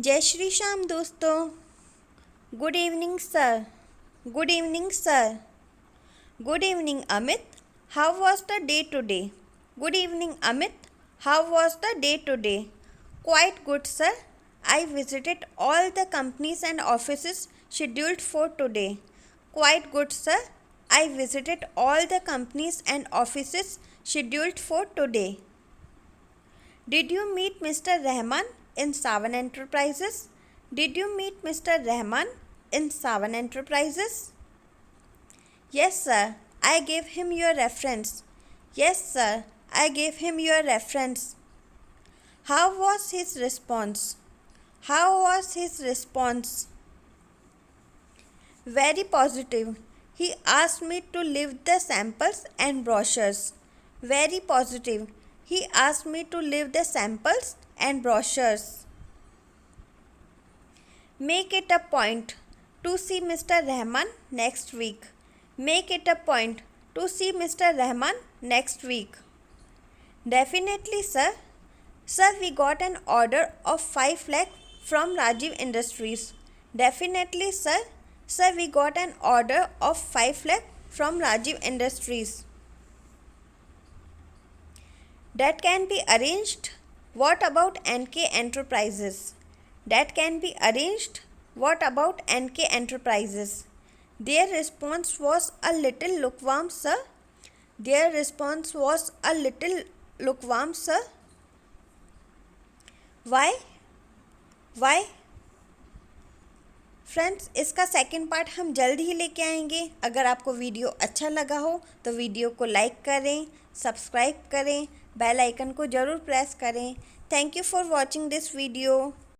जय श्री श्याम दोस्तों। Good evening sir. Good evening sir. Good evening Amit. How was the day today? Good evening Amit. How was the day today? Quite good sir. I visited all the companies and offices scheduled for today. Quite good, sir. I visited all the companies and offices scheduled for today. Did you meet Mr. Rahman in Savan Enterprises? Did you meet Mr. Rahman in Savan Enterprises? Yes, sir. I gave him your reference. Yes, sir. I gave him your reference. How was his response? How was his response? Very positive. He asked me to leave the samples and brochures. Very positive. He asked me to leave the samples and brochures. Make it a point to see Mr. Rahman next week. Make it a point to see Mr. Rahman next week. Definitely, sir. Sir, we got an order of 5 lakh from Rajiv Industries. Definitely, sir. Sir, we got an order of 5 lakh from Rajiv Industries. That can be arranged. What about NK Enterprises? That can be arranged. What about NK Enterprises? Their response was a little lukewarm, sir. Their response was a little lukewarm, sir. Why? Why? Friends, इसका second part हम जल्द ही लेके आएंगे। अगर आपको video अच्छा लगा हो तो वीडियो को लाइक करें, सब्सक्राइब करें, बेल आइकन को ज़रूर प्रेस करें। Thank you for watching this video.